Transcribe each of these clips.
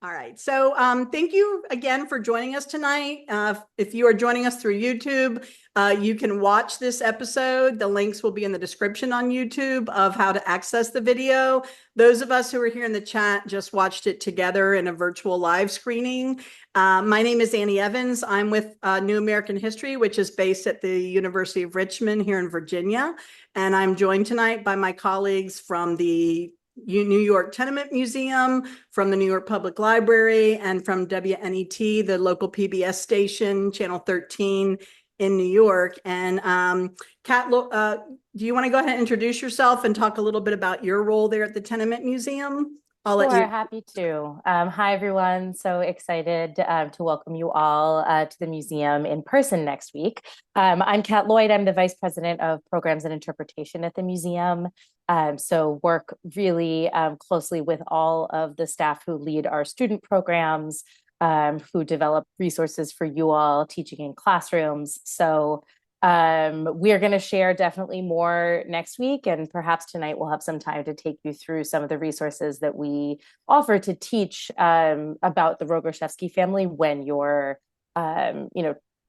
All right. So thank you again for joining us tonight. If you are joining us through YouTube, you can watch this episode. The links will be in the description on YouTube of how to access the video. Those of us who are here in the chat just watched it together in a virtual live screening. My name is Annie Evans. I'm with New American History, which is based at the University of Richmond here in Virginia. And I'm joined tonight by my colleagues from the New York Tenement Museum, from the New York Public Library, and from WNET, the local PBS station, Channel 13 in New York. And Kat, do you want to go ahead and introduce yourself and talk a little bit about your role there at the Tenement Museum? Sure, happy to. Hi, everyone. So excited to welcome you all to the museum in person next week. I'm Kat Lloyd. I'm the Vice President of Programs and Interpretation at the museum. So work really closely with all of the staff who lead our student programs, who develop resources for you all teaching in classrooms. So we're going to share definitely more next week, and perhaps tonight we'll have some time to take you through some of the resources that we offer to teach about the Rogoszewski family when you're,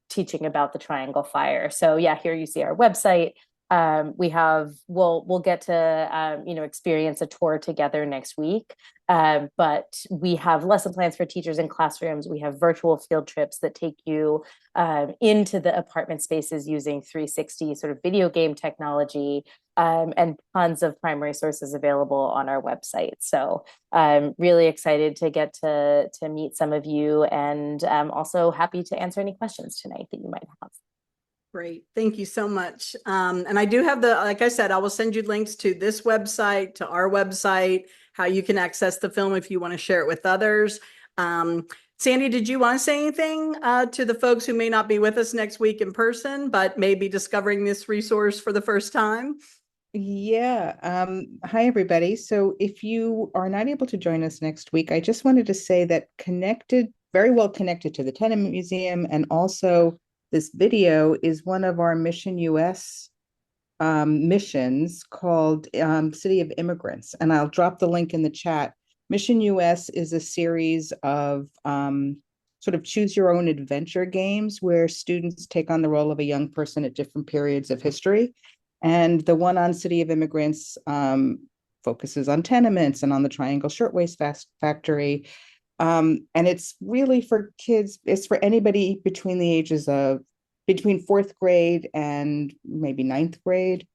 teaching about the Triangle Fire. So yeah, here you see our website. We'll get to experience a tour together next week. But we have lesson plans for teachers in classrooms. We have virtual field trips that take you into the apartment spaces using 360 sort of video game technology, and tons of primary sources available on our website. So I'm really excited to get to meet some of you, and also happy to answer any questions tonight that you might have. Great. Thank you so much. And I do have like I said, I will send you links to this website, to our website, how you can access the film if you want to share it with others. Sandy, did you want to say anything to the folks who may not be with us next week in person, but may be discovering this resource for the first time? Yeah. Hi, everybody. So if you are not able to join us next week, I just wanted to say that very well connected to the Tenement Museum, and also this video is one of our Mission US missions called City of Immigrants. And I'll drop the link in the chat. Mission US is a series of sort of choose your own adventure games where students take on the role of a young person at different periods of history. And the one on City of Immigrants focuses on tenements and on the Triangle Shirtwaist Factory. And it's really for kids. It's for anybody between the ages of fourth grade and maybe ninth grade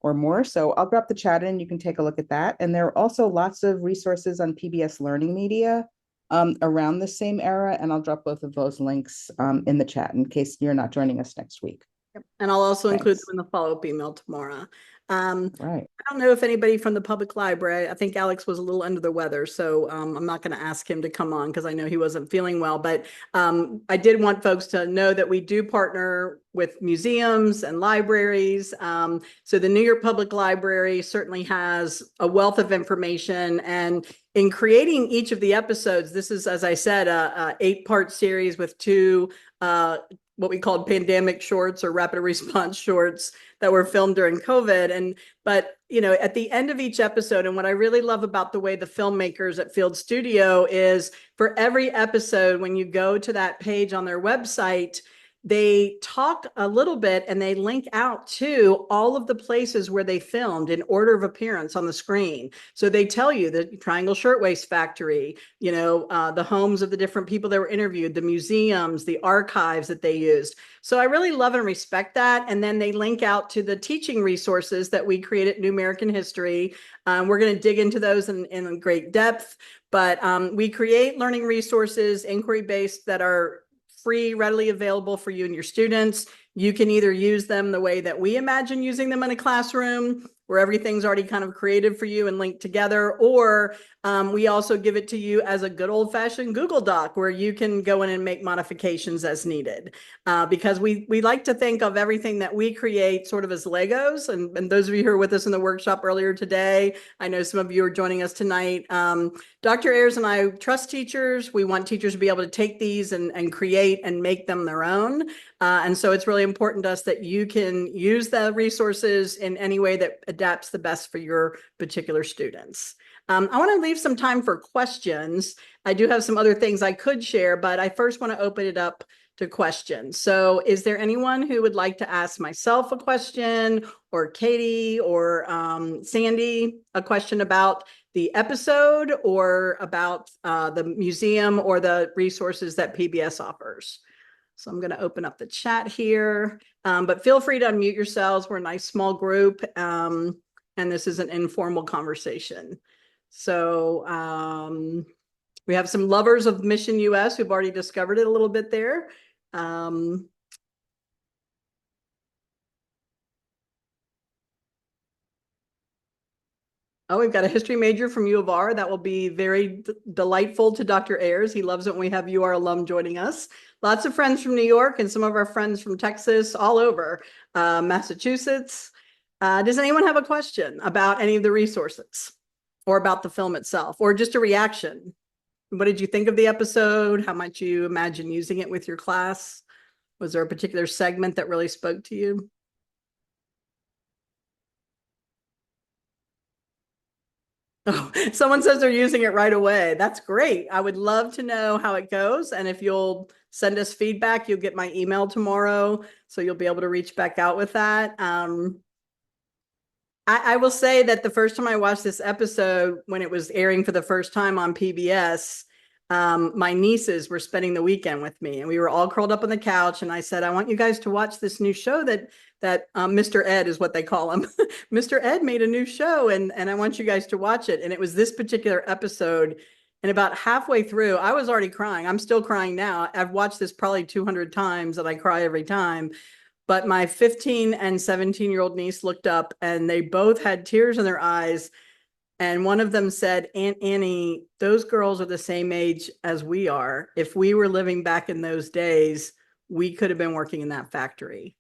or more. So I'll drop the chat in. You can take a look at that. And there are also lots of resources on PBS Learning Media around the same era. And I'll drop both of those links in the chat in case you're not joining us next week. And I'll also include them in the follow-up email tomorrow. Right. I don't know if anybody from the public library, I think Alex was a little under the weather, so I'm not going to ask him to come on because I know he wasn't feeling well. But I did want folks to know that we do partner with museums and libraries. So the New York Public Library certainly has a wealth of information. And in creating each of the episodes, this is, as I said, a 8-part series with 2 what we called pandemic shorts or rapid response shorts that were filmed during COVID. But at the end of each episode, and what I really love about the way the filmmakers at Field Studio is, for every episode, when you go to that page on their website, they talk a little bit and they link out to all of the places where they filmed in order of appearance on the screen. So they tell you the Triangle Shirtwaist Factory, the homes of the different people that were interviewed, the museums, the archives that they used. So I really love and respect that. And then they link out to the teaching resources that we create at New American History. We're going to dig into those in great depth, but we create learning resources, inquiry-based, that are free, readily available for you and your students. You can either use them the way that we imagine using them in a classroom, where everything's already kind of created for you and linked together, or we also give it to you as a good old-fashioned Google Doc where you can go in and make modifications as needed. Because we like to think of everything that we create sort of as Legos. And those of you who are with us in the workshop earlier today, I know some of you are joining us tonight. Dr. Ayers and I trust teachers. We want teachers to be able to take these and create and make them their own. And so it's really important to us that you can use the resources in any way that adapts the best for your particular students. I want to leave some time for questions. I do have some other things I could share, but I first want to open it up to questions. So is there anyone who would like to ask myself a question, or Katie, or Sandy a question about the episode, or about the museum or the resources that PBS offers? So I'm going to open up the chat here, but feel free to unmute yourselves. We're a nice small group, and this is an informal conversation. So we have some lovers of Mission US who've already discovered it a little bit there. Oh, we've got a history major from U of R. That will be very delightful to Dr. Ayers. He loves it when we have UR alum joining us. Lots of friends from New York and some of our friends from Texas, all over Massachusetts. Does anyone have a question about any of the resources, or about the film itself, or just a reaction? What did you think of the episode? How might you imagine using it with your class? Was there a particular segment that really spoke to you? Oh, someone says they're using it right away. That's great. I would love to know how it goes. And if you'll send us feedback, you'll get my email tomorrow. So you'll be able to reach back out with that. I will say that the first time I watched this episode, when it was airing for the first time on PBS, my nieces were spending the weekend with me, and we were all curled up on the couch. And I said, I want you guys to watch this new show that Mr. Ed is what they call him. Mr. Ed made a new show, and I want you guys to watch it. And it was this particular episode. And about halfway through, I was already crying. I'm still crying now. I've watched this probably 200 times, and I cry every time. But my 15 and 17-year-old niece looked up, and they both had tears in their eyes. And one of them said, Aunt Annie, those girls are the same age as we are. If we were living back in those days, we could have been working in that factory.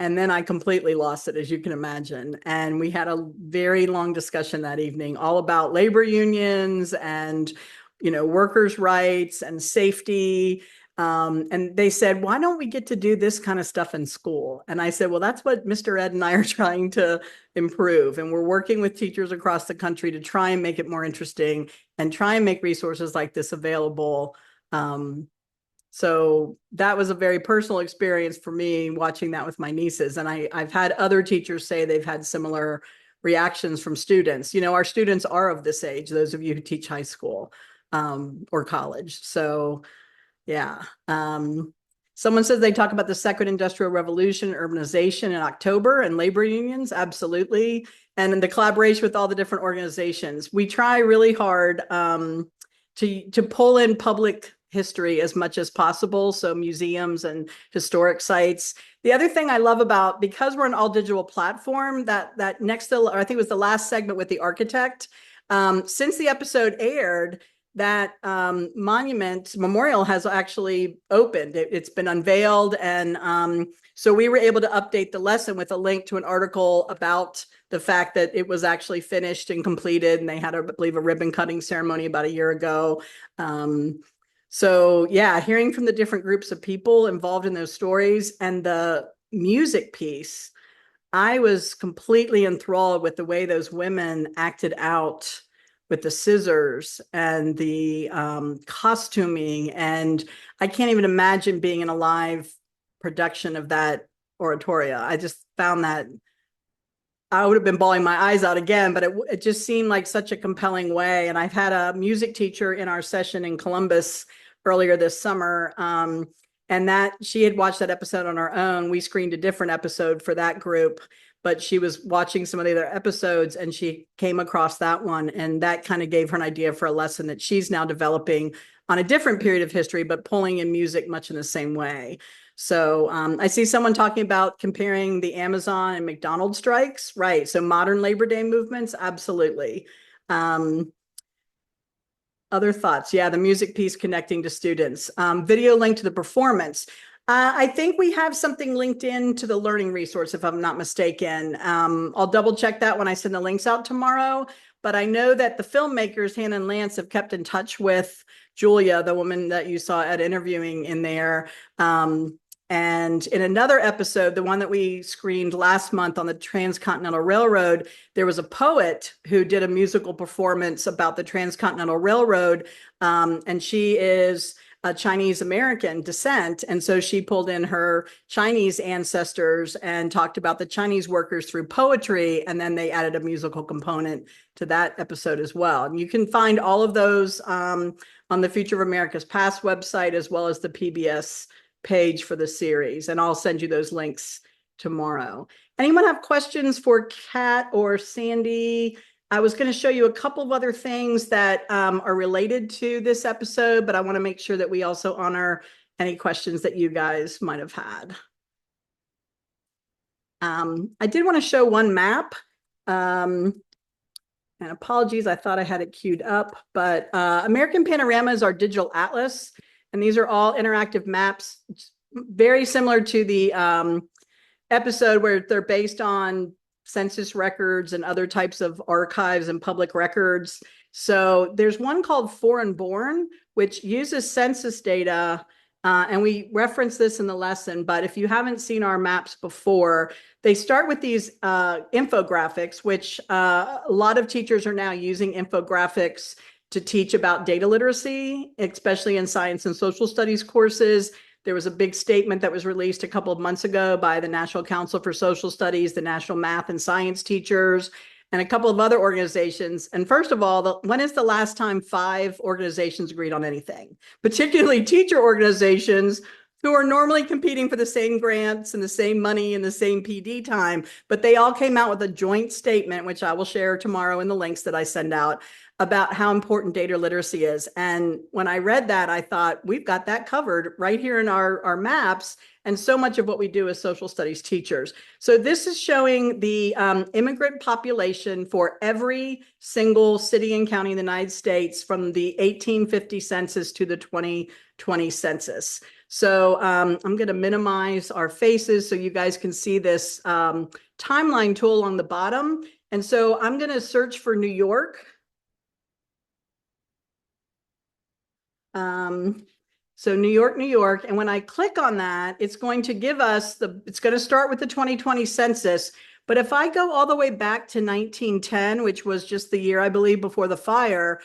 And then I completely lost it, as you can imagine. And we had a very long discussion that evening, all about labor unions and, workers' rights and safety. And they said, why don't we get to do this kind of stuff in school? And I said, well, that's what Mr. Ed and I are trying to improve. And we're working with teachers across the country to try and make it more interesting and try and make resources like this available. So that was a very personal experience for me, watching that with my nieces. And I've had other teachers say they've had similar reactions from students. Our students are of this age, those of you who teach high school or college. So yeah. Someone says they talk about the second industrial revolution, urbanization in October, and labor unions. Absolutely. And in the collaboration with all the different organizations. We try really hard to pull in public history as much as possible. So museums and historic sites. The other thing I love about, because we're an all digital platform, that next, or I think it was the last segment with the architect, since the episode aired, that memorial has actually opened. It's been unveiled. And so we were able to update the lesson with a link to an article about the fact that it was actually finished and completed. And they had, I believe, a ribbon cutting ceremony about a year ago. So yeah, hearing from the different groups of people involved in those stories, and the music piece, I was completely enthralled with the way those women acted out with the scissors and the costuming. And I can't even imagine being in a live production of that oratoria. I just found that I would have been bawling my eyes out again, but it just seemed like such a compelling way. And I've had a music teacher in our session in Columbus earlier this summer, and that she had watched that episode on her own. We screened a different episode for that group, but she was watching some of the other episodes, and she came across that one, and that kind of gave her an idea for a lesson that she's now developing on a different period of history, but pulling in music much in the same way. So I see someone talking about comparing the Amazon and McDonald's strikes, right? So modern Labor Day movements, absolutely. Other thoughts? Yeah, the music piece connecting to students. Video link to the performance. I think we have something linked in to the learning resource, if I'm not mistaken. I'll double check that when I send the links out tomorrow. But I know that the filmmakers, Hannah and Lance, have kept in touch with Julia, the woman that you saw at interviewing in there. And in another episode, the one that we screened last month on the Transcontinental Railroad, there was a poet who did a musical performance about the Transcontinental Railroad. And she is a Chinese American descent. And so she pulled in her Chinese ancestors and talked about the Chinese workers through poetry. And then they added a musical component to that episode as well. And you can find all of those on the Future of America's Past website, as well as the PBS page for the series. And I'll send you those links tomorrow. Anyone have questions for Kat or Sandy? I was going to show you a couple of other things that are related to this episode, but I want to make sure that we also honor any questions that you guys might have had. I did want to show one map. And apologies, I thought I had it queued up, but American Panorama is our digital atlas. And these are all interactive maps, very similar to the episode where they're based on census records and other types of archives and public records. So there's one called Foreign Born, which uses census data. And we reference this in the lesson, but if you haven't seen our maps before, they start with these infographics, which a lot of teachers are now using infographics to teach about data literacy, especially in science and social studies courses. There was a big statement that was released a couple of months ago by the National Council for Social Studies, the National Math and Science Teachers, and a couple of other organizations. And first of all, when is the last time 5 organizations agreed on anything, particularly teacher organizations who are normally competing for the same grants and the same money and the same PD time, but they all came out with a joint statement, which I will share tomorrow in the links that I send out, about how important data literacy is. And when I read that, I thought, we've got that covered right here in our maps, and so much of what we do as social studies teachers. So this is showing the immigrant population for every single city and county in the United States from the 1850 census to the 2020 census. So I'm going to minimize our faces so you guys can see this timeline tool on the bottom. And so I'm going to search for New York. So New York, New York. And when I click on that, it's going to give us it's going to start with the 2020 census. But if I go all the way back to 1910, which was just the year, I believe, before the fire,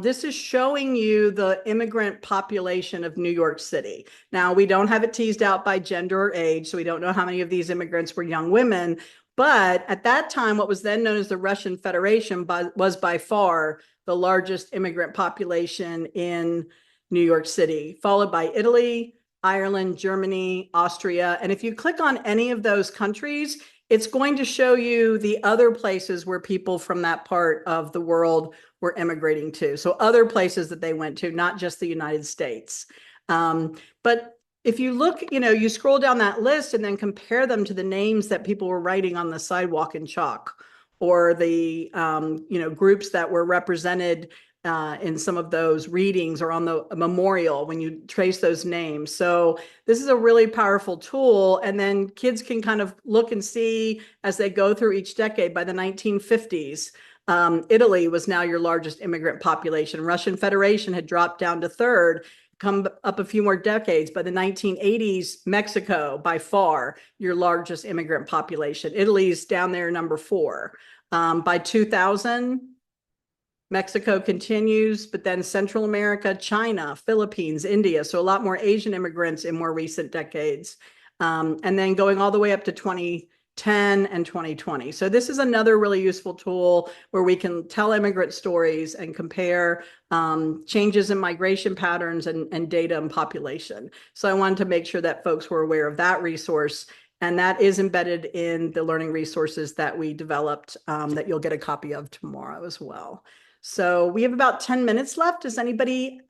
this is showing you the immigrant population of New York City. Now, we don't have it teased out by gender or age, so we don't know how many of these immigrants were young women. But at that time, what was then known as the Russian Federation was by far the largest immigrant population in New York City, followed by Italy, Ireland, Germany, Austria. And if you click on any of those countries, it's going to show you the other places where people from that part of the world were immigrating to. So other places that they went to, not just the United States. But if you look, you scroll down that list and then compare them to the names that people were writing on the sidewalk in chalk, or the groups that were represented in some of those readings or on the memorial when you trace those names. So this is a really powerful tool. And then kids can kind of look and see as they go through each decade. By the 1950s, Italy was now your largest immigrant population. Russian Federation had dropped down to 3rd. Come up a few more decades. By the 1980s, Mexico, by far, your largest immigrant population. Italy's down there, number 4. By 2000, Mexico continues, but then Central America, China, Philippines, India. So a lot more Asian immigrants in more recent decades. And then going all the way up to 2010 and 2020. So this is another really useful tool where we can tell immigrant stories and compare changes in migration patterns and data and population. So I wanted to make sure that folks were aware of that resource. And that is embedded in the learning resources that we developed that you'll get a copy of tomorrow as well. So we have about 10 minutes left. Does anybody,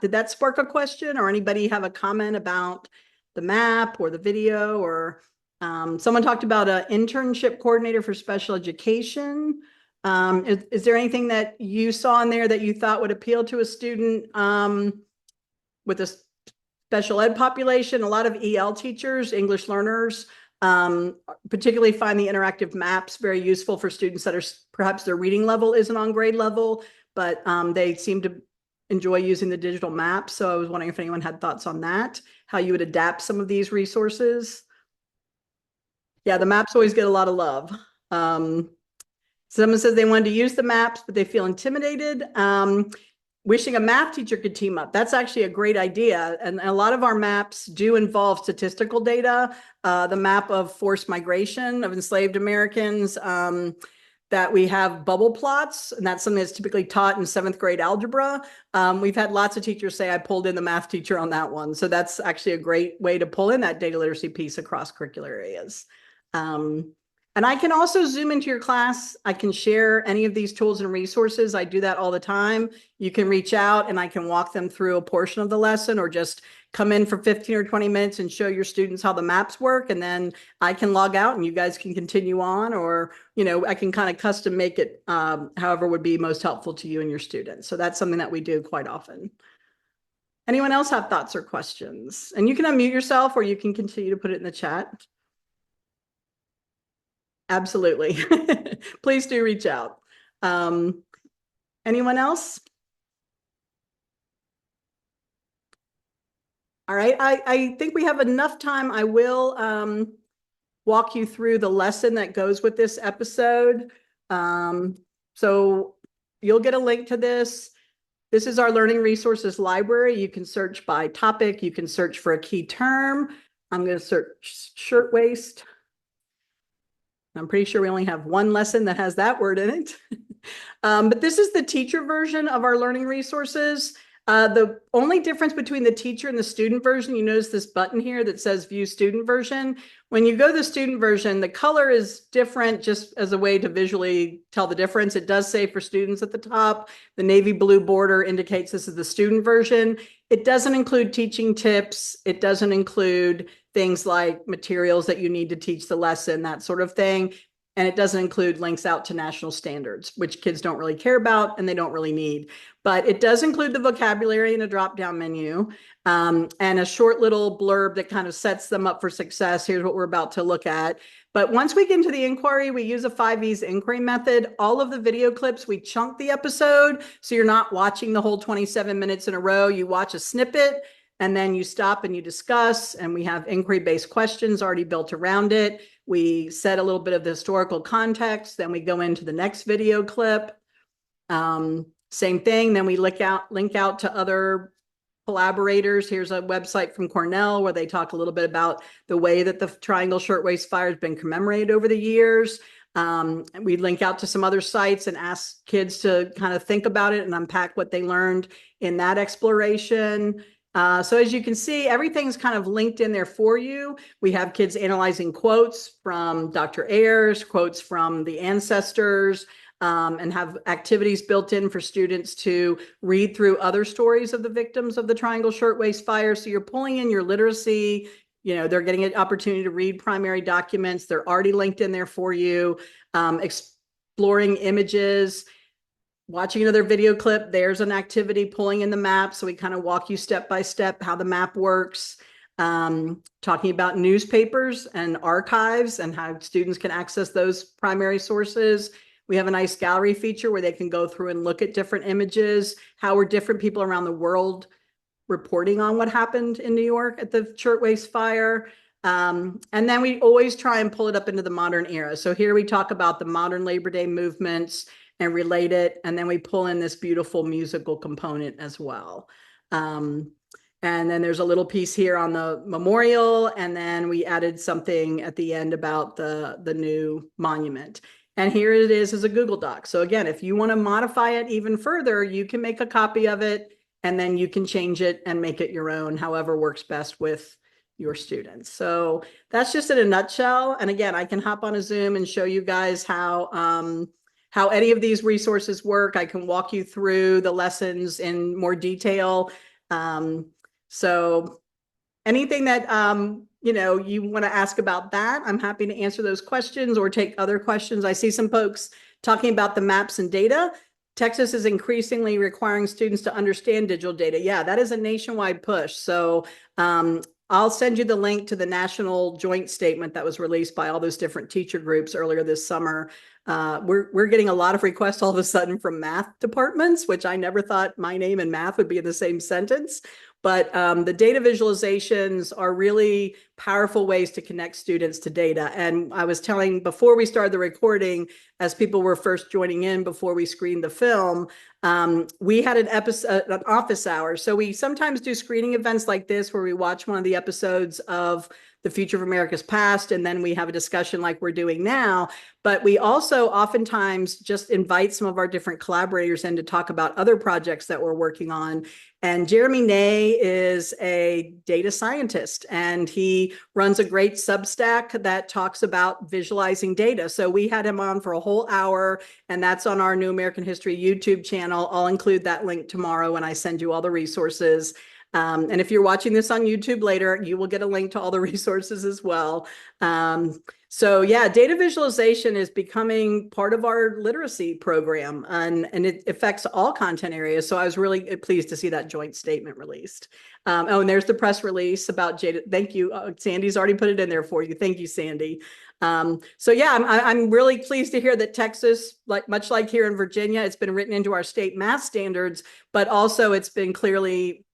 did that spark a question, or anybody have a comment about the map or the video? Or someone talked about an internship coordinator for special education. Is there anything that you saw in there that you thought would appeal to a student with a special ed population? A lot of EL teachers, English learners, particularly find the interactive maps very useful for students that are perhaps their reading level isn't on grade level, but they seem to enjoy using the digital maps. So I was wondering if anyone had thoughts on that, how you would adapt some of these resources. Yeah, the maps always get a lot of love. Someone says they wanted to use the maps, but they feel intimidated. Wishing a math teacher could team up. That's actually a great idea. And a lot of our maps do involve statistical data. The map of forced migration of enslaved Americans, that we have bubble plots, and that's something that's typically taught in 7th grade algebra. We've had lots of teachers say I pulled in the math teacher on that one. So that's actually a great way to pull in that data literacy piece across curricular areas. And I can also zoom into your class. I can share any of these tools and resources. I do that all the time. You can reach out and I can walk them through a portion of the lesson, or just come in for 15 or 20 minutes and show your students how the maps work. And then I can log out and you guys can continue on, or, I can kind of custom make it however would be most helpful to you and your students. So that's something that we do quite often. Anyone else have thoughts or questions? And you can unmute yourself, or you can continue to put it in the chat. Absolutely. Please do reach out. Anyone else? All right. I think we have enough time. I will walk you through the lesson that goes with this episode. So you'll get a link to this. This is our learning resources library. You can search by topic. You can search for a key term. I'm going to search shirtwaist. I'm pretty sure we only have one lesson that has that word in it. But this is the teacher version of our learning resources. The only difference between the teacher and the student version, you notice this button here that says view student version. When you go to the student version, the color is different just as a way to visually tell the difference. It does say for students at the top. The navy blue border indicates this is the student version. It doesn't include teaching tips. It doesn't include things like materials that you need to teach the lesson, that sort of thing. And it doesn't include links out to national standards, which kids don't really care about and they don't really need. But it does include the vocabulary in a drop-down menu, and a short little blurb that kind of sets them up for success. Here's what we're about to look at. But once we get into the inquiry, we use a 5E's inquiry method. All of the video clips, we chunk the episode. So you're not watching the whole 27 minutes in a row. You watch a snippet, and then you stop and you discuss, and we have inquiry-based questions already built around it. We set a little bit of the historical context, then we go into the next video clip. Same thing, then we link out to other collaborators. Here's a website from Cornell where they talk a little bit about the way that the Triangle Shirtwaist Fire has been commemorated over the years. We link out to some other sites and ask kids to kind of think about it and unpack what they learned in that exploration. So as you can see, everything's kind of linked in there for you. We have kids analyzing quotes from Dr. Ayers, quotes from the ancestors, and have activities built in for students to read through other stories of the victims of the Triangle Shirtwaist Fire. So you're pulling in your literacy. They're getting an opportunity to read primary documents. They're already linked in there for you. Exploring images. Watching another video clip, there's an activity pulling in the map. So we kind of walk you step by step how the map works. Talking about newspapers and archives and how students can access those primary sources. We have a nice gallery feature where they can go through and look at different images. How are different people around the world reporting on what happened in New York at the Shirtwaist Fire? And then we always try and pull it up into the modern era. So here we talk about the modern Labor Day movements and relate it. And then we pull in this beautiful musical component as well. And then there's a little piece here on the memorial. And then we added something at the end about the new monument. And here it is as a Google Doc. So again, if you want to modify it even further, you can make a copy of it and then you can change it and make it your own, however works best with your students. So that's just in a nutshell. And again, I can hop on a Zoom and show you guys how any of these resources work. I can walk you through the lessons in more detail. So anything that you want to ask about that, I'm happy to answer those questions or take other questions. I see some folks talking about the maps and data. Texas is increasingly requiring students to understand digital data. Yeah, that is a nationwide push. So I'll send you the link to the national joint statement that was released by all those different teacher groups earlier this summer. we're getting a lot of requests all of a sudden from math departments, which I never thought my name and math would be in the same sentence. But the data visualizations are really powerful ways to connect students to data. And I was telling before we started the recording, as people were first joining in before we screened the film, we had an office hour. So we sometimes do screening events like this where we watch one of the episodes of The Future of America's Past, and then we have a discussion like we're doing now. But we also oftentimes just invite some of our different collaborators in to talk about other projects that we're working on. And Jeremy Ney is a data scientist, and he runs a great Substack that talks about visualizing data. So we had him on for a whole hour, and that's on our New American History YouTube channel. I'll include that link tomorrow when I send you all the resources. And if you're watching this on YouTube later, you will get a link to all the resources as well. So yeah, data visualization is becoming part of our literacy program, and it affects all content areas. So I was really pleased to see that joint statement released. Oh, and there's the press release about data. Thank you. Sandy's already put it in there for you. Thank you, Sandy. So yeah, I'm really pleased to hear that Texas, much like here in Virginia, it's been written into our state math standards, but also it's been clearly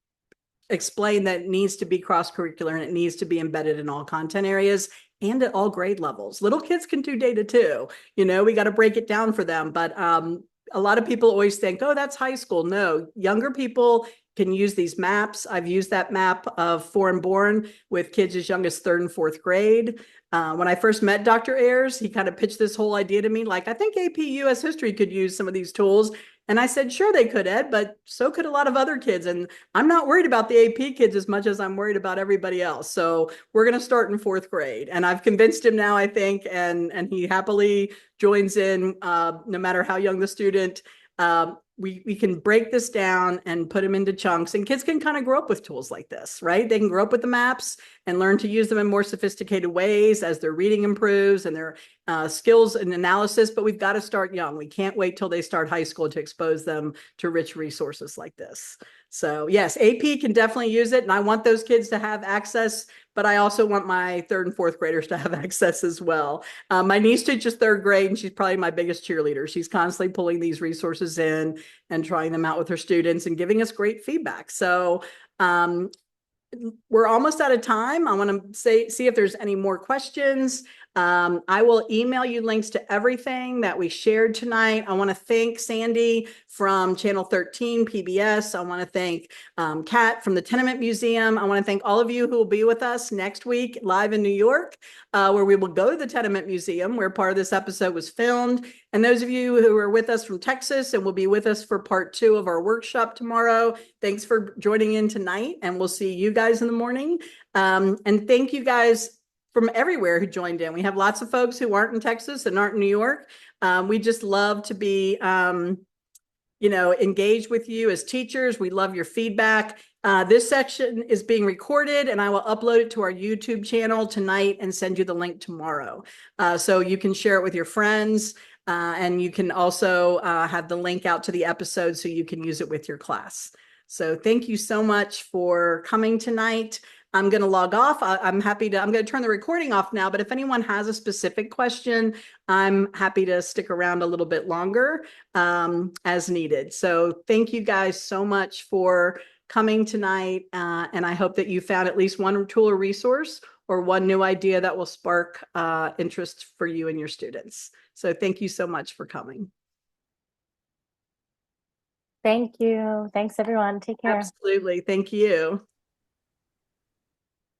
explained that it needs to be cross-curricular and it needs to be embedded in all content areas and at all grade levels. Little kids can do data too. You know, we got to break it down for them. But a lot of people always think, oh, that's high school. No, younger people can use these maps. I've used that map of foreign born with kids as young as 3rd and 4th grade. When I first met Dr. Ayers, he kind of pitched this whole idea to me, like, I think AP US History could use some of these tools. And I said, sure, they could, Ed, but so could a lot of other kids. And I'm not worried about the AP kids as much as I'm worried about everybody else. So we're going to start in 4th grade. And I've convinced him now, I think, and he happily joins in no matter how young the student. We can break this down and put them into chunks, and kids can kind of grow up with tools like this, right? They can grow up with the maps and learn to use them in more sophisticated ways as their reading improves and their skills and analysis. But we've got to start young. We can't wait till they start high school to expose them to rich resources like this. So yes, AP can definitely use it, and I want those kids to have access, but I also want my 3rd and 4th graders to have access as well. My niece teaches 3rd grade, and she's probably my biggest cheerleader. She's constantly pulling these resources in and trying them out with her students and giving us great feedback. So we're almost out of time. I want to see if there's any more questions. I will email you links to everything that we shared tonight. I want to thank Sandy from Channel 13 PBS. I want to thank Kat from the Tenement Museum. I want to thank all of you who will be with us next week live in New York, where we will go to the Tenement Museum, where part of this episode was filmed. And those of you who are with us from Texas and will be with us for part 2 of our workshop tomorrow, thanks for joining in tonight, and we'll see you guys in the morning. And thank you guys from everywhere who joined in. We have lots of folks who aren't in Texas and aren't in New York. We just love to be, engaged with you as teachers. We love your feedback. This section is being recorded, and I will upload it to our YouTube channel tonight and send you the link tomorrow. So you can share it with your friends, and you can also have the link out to the episode so you can use it with your class. So thank you so much for coming tonight. I'm going to log off. I'm going to turn the recording off now, but if anyone has a specific question, I'm happy to stick around a little bit longer as needed. So thank you guys so much for coming tonight. And I hope that you found at least one tool or resource or one new idea that will spark interest for you and your students. So thank you so much for coming. Thank you. Thanks, everyone. Take care. Absolutely. Thank you.